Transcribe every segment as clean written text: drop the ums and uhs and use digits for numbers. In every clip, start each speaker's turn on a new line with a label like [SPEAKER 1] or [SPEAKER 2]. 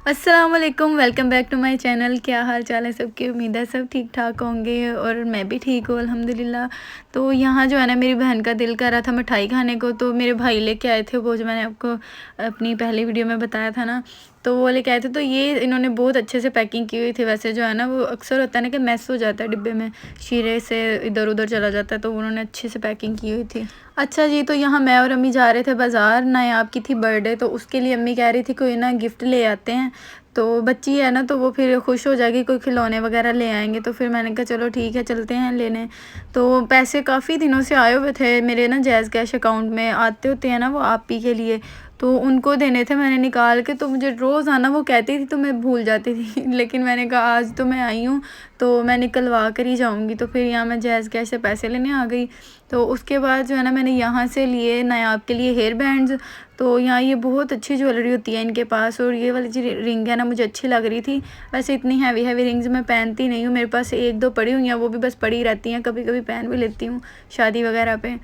[SPEAKER 1] अस्सलाम वालेकुम, welcome back to my channel. क्या हाल चाल है सबकी? उम्मीद है सब ठीक ठाक होंगे और मैं भी ठीक हूँ अल्हम्दुलिल्लाह। तो यहाँ जो है ना, मेरी बहन का दिल कर रहा था मिठाई खाने को, तो मेरे भाई लेके आए थे वो, जो मैंने आपको अपनी पहली वीडियो में बताया था ना, तो वो लेके आए थे। तो ये इन्होंने बहुत अच्छे से पैकिंग की हुई थी। वैसे जो है ना, वो अक्सर होता है ना कि मैस हो जाता है डिब्बे में, शीरे से इधर उधर चला जाता है, तो उन्होंने अच्छे से पैकिंग की हुई थी। अच्छा जी, तो यहाँ मैं और अम्मी जा रहे थे बाज़ार। नायाब की थी बर्थडे, तो उसके लिए अम्मी कह रही थी कोई ना गिफ्ट ले आते हैं, तो बच्ची है ना, तो वो फिर खुश हो जाएगी, कोई खिलौने वगैरह ले आएंगे। तो फिर मैंने कहा चलो ठीक है, चलते हैं लेने। तो पैसे काफ़ी दिनों से आए हुए थे मेरे ना जैज़ कैश अकाउंट में, आते होते हैं ना वो आप ही के लिए, तो उनको देने थे मैंने निकाल के। तो मुझे रोज़ आना वो कहती थी, तो मैं भूल जाती थी लेकिन मैंने कहा आज तो मैं आई हूँ, तो मैं निकलवा कर ही जाऊँगी। तो फिर यहाँ मैं जैज़ कैश से पैसे लेने आ गई। तो उसके बाद जो है ना, मैंने यहाँ से लिए नायाब के लिए हेयर बैंड्स। तो यहाँ ये बहुत अच्छी ज्वेलरी होती है इनके पास, और ये वाली जो रिंग है ना, मुझे अच्छी लग रही थी। वैसे इतनी हैवी हैवी रिंग्स मैं पहनती नहीं हूँ, मेरे पास एक दो पड़ी हुई हैं, वो भी बस पड़ी रहती हैं, कभी कभी पहन भी लेती हूँ शादी वगैरह पे।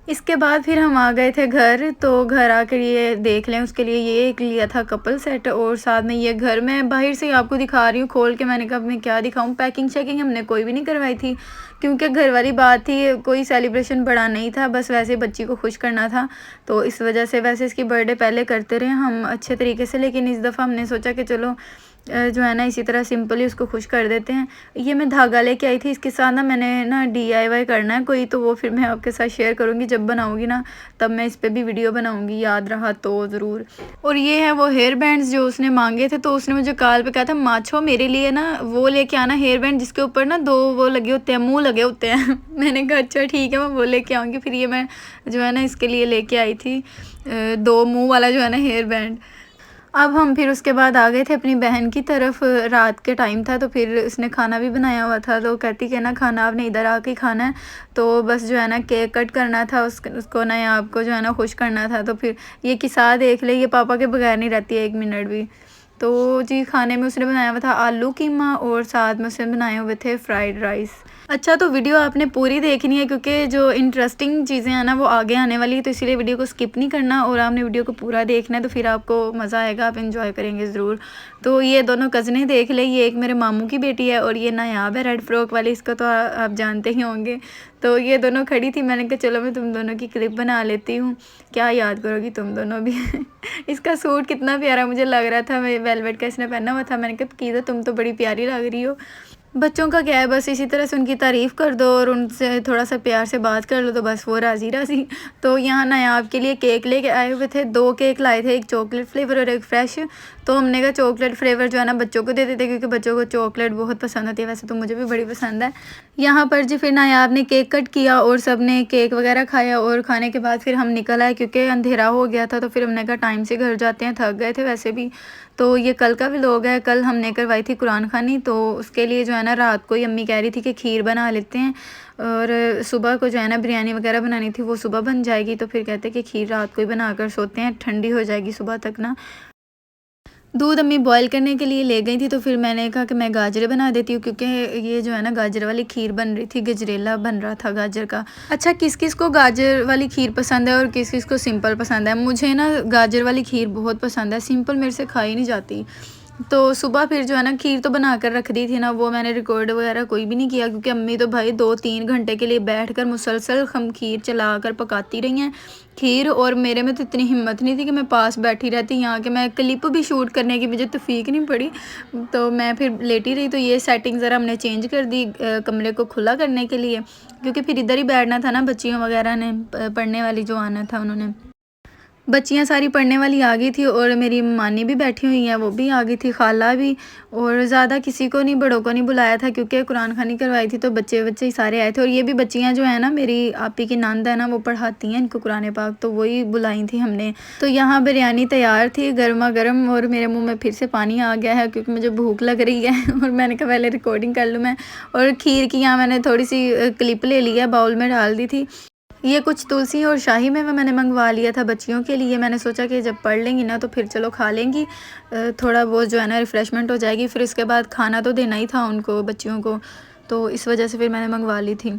[SPEAKER 1] इसके बाद फिर हम आ गए थे घर, तो घर आकर ये देख लें, उसके लिए ये एक लिया था कपल सेट, और साथ में ये घर मैं बाहर से ही आपको दिखा रही हूँ खोल के। मैंने कहा मैं क्या दिखाऊँ, पैकिंग शैकिंग हमने कोई भी नहीं करवाई थी, क्योंकि घर वाली बात थी, कोई सेलिब्रेशन बड़ा नहीं था, बस वैसे ही बच्ची को खुश करना था। तो इस वजह से, वैसे इसकी बर्थडे पहले करते रहे हम अच्छे तरीके से, लेकिन इस दफ़ा हमने सोचा कि चलो जो है ना, इसी तरह सिंपली उसको खुश कर देते हैं। ये मैं धागा लेके आई थी, इसके साथ ना मैंने ना DIY करना है कोई, तो वो फिर मैं आपके साथ शेयर करूँगी जब बनाऊँगी ना, तब मैं इस पे भी वीडियो बनाऊँगी, याद रहा तो ज़रूर। और ये है वो हेयर बैंड्स जो उसने मांगे थे, तो उसने मुझे कॉल पे कहा था माछो मेरे लिए ना वो लेके आना हेयर बैंड, जिसके ऊपर ना दो वो लगे होते हैं, मुँह लगे होते हैं मैंने कहा अच्छा ठीक है, मैं वो लेके आऊँगी। फिर ये मैं जो है ना इसके लिए लेके आई थी दो मुँह वाला जो है ना हेयर बैंड। अब हम फिर उसके बाद आ गए थे अपनी बहन की तरफ। रात के टाइम था, तो फिर उसने खाना भी बनाया हुआ था, तो कहती कि ना खाना आपने इधर आके खाना है। तो बस जो है ना केक कट करना था, उसको ना आपको जो है ना खुश करना था। तो फिर ये किस्सा देख ले, ये पापा के बगैर नहीं रहती है एक मिनट भी। तो जी, खाने में उसने बनाया हुआ था आलू कीमा, और साथ में उसने बनाए हुए थे फ्राइड राइस। अच्छा, तो वीडियो आपने पूरी देखनी है, क्योंकि जो इंटरेस्टिंग चीज़ें हैं ना वो आगे आने वाली है, तो इसीलिए वीडियो को स्किप नहीं करना, और आपने वीडियो को पूरा देखना है, तो फिर आपको मज़ा आएगा, आप इंजॉय करेंगे ज़रूर। तो ये दोनों कज़नें देख ले, ये एक मेरे मामू की बेटी है, और ये नायाब है रेड फ्रॉक वाली, इसको तो आप जानते ही होंगे। तो ये दोनों खड़ी थी, मैंने कहा चलो मैं तुम दोनों की क्लिप बना लेती हूँ, क्या याद करोगी तुम दोनों भी इसका सूट कितना प्यारा मुझे लग रहा था, मैं वेलवेट का इसने पहना हुआ था। मैंने कहा कीदा तुम तो बड़ी प्यारी लग रही हो। बच्चों का क्या है, बस इसी तरह से उनकी तारीफ़ कर दो और उनसे थोड़ा सा प्यार से बात कर लो, तो बस वो राज़ी राज़ी। तो यहाँ नायाब के लिए केक लेके आए हुए थे, दो केक लाए थे, एक चॉकलेट फ्लेवर और एक फ्रेश। तो हमने कहा चॉकलेट फ्लेवर जो है ना बच्चों को दे देते, क्योंकि बच्चों को चॉकलेट बहुत पसंद होती है, वैसे तो मुझे भी बड़ी पसंद है। यहाँ पर जी फिर नायाब ने केक कट किया, और सब ने केक वगैरह खाया, और खाने के बाद फिर हम निकल आए, क्योंकि अंधेरा हो गया था। तो फिर हमने कहा टाइम से घर जाते हैं, थक गए थे वैसे भी। तो ये कल का व्लॉग है, कल हमने करवाई थी कुरान खानी, तो उसके लिए जो है ना रात को ही अम्मी कह रही थी कि खीर बना लेते हैं, और सुबह को जो है ना बिरयानी वगैरह बनानी थी, वो सुबह बन जाएगी। तो फिर कहते कि खीर रात को ही बना कर सोते हैं, ठंडी हो जाएगी सुबह तक ना। दूध अम्मी बॉईल करने के लिए ले गई थी, तो फिर मैंने कहा कि मैं गाजरे बना देती हूँ, क्योंकि ये जो है ना गाजर वाली खीर बन रही थी, गजरेला बन रहा था गाजर का। अच्छा, किस किस को गाजर वाली खीर पसंद है और किस किस को सिंपल पसंद है? मुझे ना गाजर वाली खीर बहुत पसंद है, सिंपल मेरे से खाई नहीं जाती। तो सुबह फिर जो है ना खीर तो बना कर रख दी थी ना, वो मैंने रिकॉर्ड वगैरह कोई भी नहीं किया, क्योंकि अम्मी तो भाई 2-3 घंटे के लिए बैठकर मुसलसल हम खीर चलाकर पकाती रही हैं खीर, और मेरे में तो इतनी हिम्मत नहीं थी कि मैं पास बैठी रहती। यहाँ के मैं क्लिप भी शूट करने की मुझे तौफीक नहीं पड़ी, तो मैं फिर लेटी रही। तो ये सेटिंग ज़रा हमने चेंज कर दी कमरे को खुला करने के लिए, क्योंकि फिर इधर ही बैठना था ना, बच्चियों वगैरह ने पढ़ने वाली जो आना था उन्होंने। बच्चियाँ सारी पढ़ने वाली आ गई थी, और मेरी मानी भी बैठी हुई हैं, वो भी आ गई थी, खाला भी। और ज़्यादा किसी को नहीं, बड़ों को नहीं बुलाया था, क्योंकि कुरान खानी करवाई थी, तो बच्चे बच्चे ही सारे आए थे। और ये भी बच्चियाँ जो है ना, मेरी आपी की नंद है ना, वो पढ़ाती हैं इनको कुरान पाक, तो वही बुलाई थी हमने। तो यहाँ बिरयानी तैयार थी गर्मा गर्म, और मेरे मुँह में फिर से पानी आ गया है, क्योंकि मुझे भूख लग रही है और मैंने कहा पहले रिकॉर्डिंग कर लूँ मैं। और खीर की यहाँ मैंने थोड़ी सी क्लिप ले ली है, बाउल में डाल दी थी। ये कुछ तुलसी और शाही मेवा मैंने मंगवा लिया था बच्चियों के लिए। मैंने सोचा कि जब पढ़ लेंगी ना, तो फिर चलो खा लेंगी, थोड़ा बहुत जो है ना रिफ़्रेशमेंट हो जाएगी। फिर इसके बाद खाना तो देना ही था उनको, बच्चियों को, तो इस वजह से फिर मैंने मंगवा ली थी।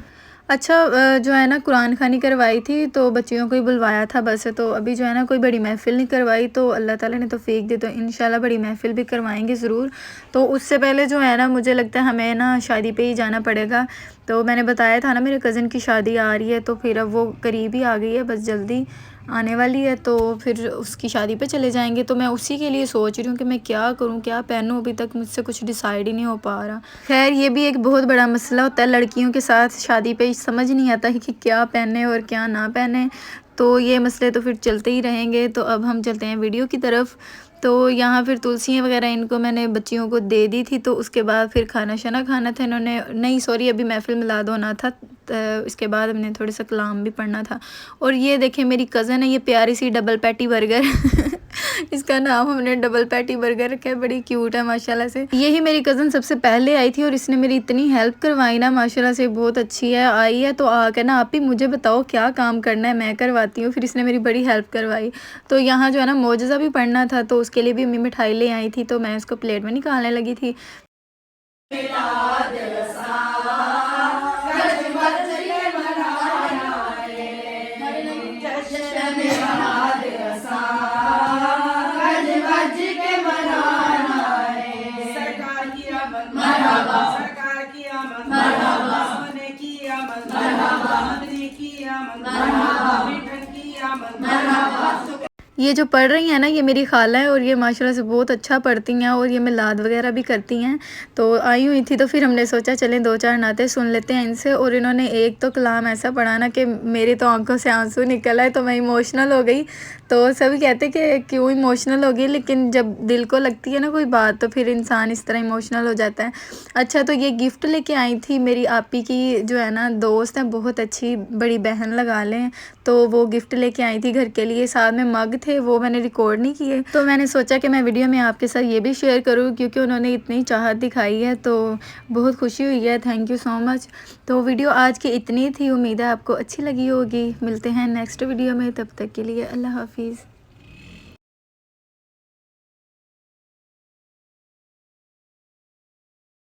[SPEAKER 1] अच्छा जो है ना कुरान खानी करवाई थी तो बच्चियों को ही बुलवाया था बस। तो अभी जो है ना कोई बड़ी महफ़िल नहीं करवाई, तो अल्लाह ताला ने तौफ़ीक दी तो इंशाल्लाह बड़ी महफ़िल भी करवाएँगे ज़रूर। तो उससे पहले जो है ना मुझे लगता है हमें ना शादी पे ही जाना पड़ेगा। तो मैंने बताया था ना मेरे कज़न की शादी आ रही है, तो फिर अब वो करीब ही आ गई है, बस जल्दी आने वाली है, तो फिर उसकी शादी पे चले जाएँगे। तो मैं उसी के लिए सोच रही हूँ कि मैं क्या करूँ, क्या पहनूँ? अभी तक मुझसे कुछ डिसाइड ही नहीं हो पा रहा। ख़ैर ये भी एक बहुत बड़ा मसला होता है लड़कियों के साथ शादी पे, समझ नहीं आता है कि क्या पहने और क्या ना पहने। तो ये मसले तो फिर चलते ही रहेंगे। तो अब हम चलते हैं वीडियो की तरफ। तो यहाँ फिर तुलसियाँ वग़ैरह इनको मैंने बच्चियों को दे दी थी, तो उसके बाद फिर खाना-शाना खाना था इन्होंने, नहीं सॉरी अभी महफ़िल मिलाद होना था। इसके बाद हमने थोड़ा-सा कलाम भी पढ़ना था। और ये देखें मेरी कज़न है, ये प्यारी सी डबल पैटी बर्गर इसका नाम हमने डबल पैटी बर्गर रखा है, बड़ी क्यूट है माशाल्लाह से। यही मेरी कज़न सबसे पहले आई थी और इसने मेरी इतनी हेल्प करवाई ना, माशाल्लाह से बहुत अच्छी है। आई है तो आके ना आप ही मुझे बताओ क्या काम करना है, मैं करवाती हूँ। फिर इसने मेरी बड़ी हेल्प करवाई। तो यहाँ जो है ना मोजज़ा भी पढ़ना था, तो उसके लिए भी अम्मी मिठाई ले आई थी, तो मैं उसको प्लेट में निकालने लगी थी। सरकार की आमद, सोने की आमद, चांदी की आमद, मीठन की आमद। ये जो पढ़ रही हैं ना ये मेरी खाला है और ये माशाल्लाह से बहुत अच्छा पढ़ती हैं और ये मिलाद वगैरह भी करती हैं। तो आई हुई थी तो फिर हमने सोचा चलें 2-4 नाते सुन लेते हैं इनसे। और इन्होंने एक तो कलाम ऐसा पढ़ा ना कि मेरी तो आंखों से आंसू निकल आए, तो मैं इमोशनल हो गई। तो सभी कहते कि क्यों इमोशनल हो गई, लेकिन जब दिल को लगती है ना कोई बात तो फिर इंसान इस तरह इमोशनल हो जाता है। अच्छा तो ये गिफ्ट लेके आई थी मेरी आपी की जो है ना दोस्त है, बहुत अच्छी बड़ी बहन लगा लें, तो वो गिफ्ट लेके आई थी घर के लिए। साथ में मग थे, वो मैंने रिकॉर्ड नहीं किए, तो मैंने सोचा कि मैं वीडियो में आपके साथ ये भी शेयर करूँ क्योंकि उन्होंने इतनी चाहत दिखाई है, तो बहुत खुशी हुई है। Thank you so much. तो वीडियो आज की इतनी थी, उम्मीद है आपको अच्छी लगी होगी। मिलते हैं नेक्स्ट वीडियो में, तब तक के लिए अल्लाह हाफिज़।